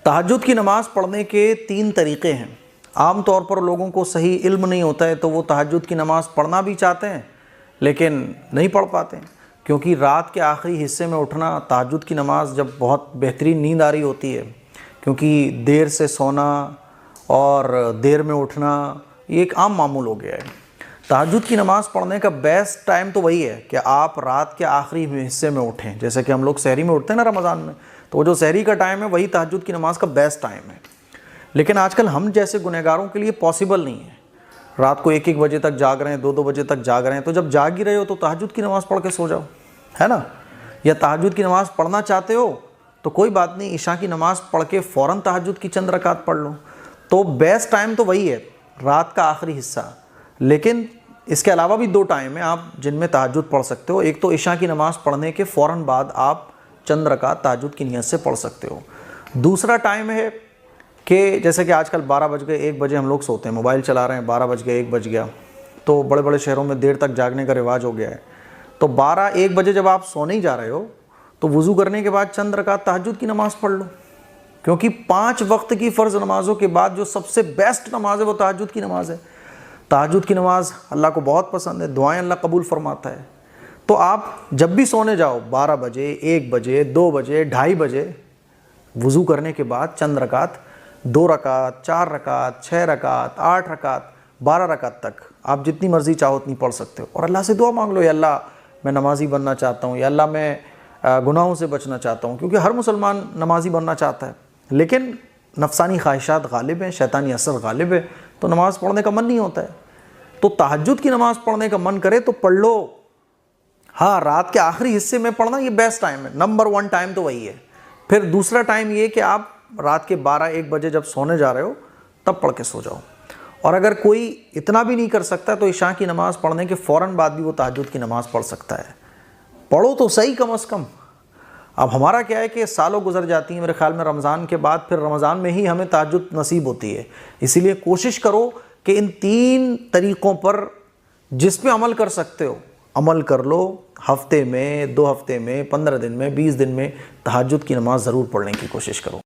تہجد کی نماز پڑھنے کے 3 طریقے ہیں۔ عام طور پر لوگوں کو صحیح علم نہیں ہوتا ہے تو وہ تہجد کی نماز پڑھنا بھی چاہتے ہیں لیکن نہیں پڑھ پاتے ہیں، کیونکہ رات کے آخری حصے میں اٹھنا، تہجد کی نماز جب بہت بہترین نیند آ رہی ہوتی ہے، کیونکہ دیر سے سونا اور دیر میں اٹھنا یہ ایک عام معمول ہو گیا ہے۔ تہجد کی نماز پڑھنے کا بیسٹ ٹائم تو وہی ہے کہ آپ رات کے آخری حصے میں اٹھیں، جیسے کہ ہم لوگ سحری میں اٹھتے ہیں نا رمضان میں، تو وہ جو سحری کا ٹائم ہے وہی تہجد کی نماز کا بیسٹ ٹائم ہے۔ لیکن آج کل ہم جیسے گنہگاروں کے لیے پاسبل نہیں ہے، رات کو 1-1 بجے تک جاگ رہے ہیں، 2-2 بجے تک جاگ رہے ہیں، تو جب جاگ ہی رہے ہو تو تہجد کی نماز پڑھ کے سو جاؤ، ہے نا؟ یا تہجد کی نماز پڑھنا چاہتے ہو تو کوئی بات نہیں، عشاء کی نماز پڑھ کے فوراً تہجد کی چند رکعت پڑھ لو۔ تو بیسٹ ٹائم تو وہی ہے، رات کا آخری حصہ۔ لیکن اس کے علاوہ بھی 2 ٹائم ہیں آپ جن میں تہجد پڑھ سکتے ہو۔ ایک تو عشاء کی نماز پڑھنے کے فوراً بعد آپ چند رکعت تہجد کی نیت سے پڑھ سکتے ہو۔ دوسرا ٹائم ہے کہ جیسے کہ آج کل 12 بج گئے 1 بجے ہم لوگ سوتے ہیں، موبائل چلا رہے ہیں، 12 بج گئے 1 بج گیا، تو بڑے بڑے شہروں میں دیر تک جاگنے کا رواج ہو گیا ہے۔ تو 12-1 بجے جب آپ سونے ہی جا رہے ہو تو وضو کرنے کے بعد چند رکعت تہجد کی نماز پڑھ لو، کیونکہ 5 وقت کی فرض نمازوں کے بعد جو سب سے بیسٹ نماز ہے وہ تہجد کی نماز ہے۔ تہجد کی نماز اللہ کو بہت پسند ہے، دعائیں اللہ قبول فرماتا ہے۔ تو آپ جب بھی سونے جاؤ 12 بجے 1 بجے 2 بجے 2:30 بجے وضو کرنے کے بعد چند رکعت، 2 رکعت 4 رکعت 6 رکعت 8 رکعت 12 رکعت تک آپ جتنی مرضی چاہو اتنی پڑھ سکتے ہو، اور اللہ سے دعا مانگ لو، یا اللہ میں نمازی بننا چاہتا ہوں، یا اللہ میں گناہوں سے بچنا چاہتا ہوں، کیونکہ ہر مسلمان نمازی بننا چاہتا ہے لیکن نفسانی خواہشات غالب ہیں، شیطانی اثر غالب ہے، تو نماز پڑھنے کا من نہیں ہوتا ہے۔ تو تہجد کی نماز پڑھنے کا من کرے تو پڑھ لو، ہاں رات کے آخری حصے میں پڑھنا یہ بیسٹ ٹائم ہے، نمبر 1 ٹائم تو وہی ہے۔ پھر دوسرا ٹائم یہ کہ آپ رات کے 12-1 بجے جب سونے جا رہے ہو تب پڑھ کے سو جاؤ، اور اگر کوئی اتنا بھی نہیں کر سکتا تو عشاء کی نماز پڑھنے کے فوراً بعد بھی وہ تہجد کی نماز پڑھ سکتا ہے۔ پڑھو تو صحیح کم از کم۔ اب ہمارا کیا ہے کہ سالوں گزر جاتی ہیں، میرے خیال میں رمضان کے بعد پھر رمضان میں ہی ہمیں تہجد نصیب ہوتی ہے، اسی لیے کوشش کرو کہ ان 3 طریقوں پر جس پہ عمل کر سکتے ہو عمل کر لو۔ ہفتے میں 2 ہفتے میں 15 دن میں 20 دن میں تہجد کی نماز ضرور پڑھنے کی کوشش کرو۔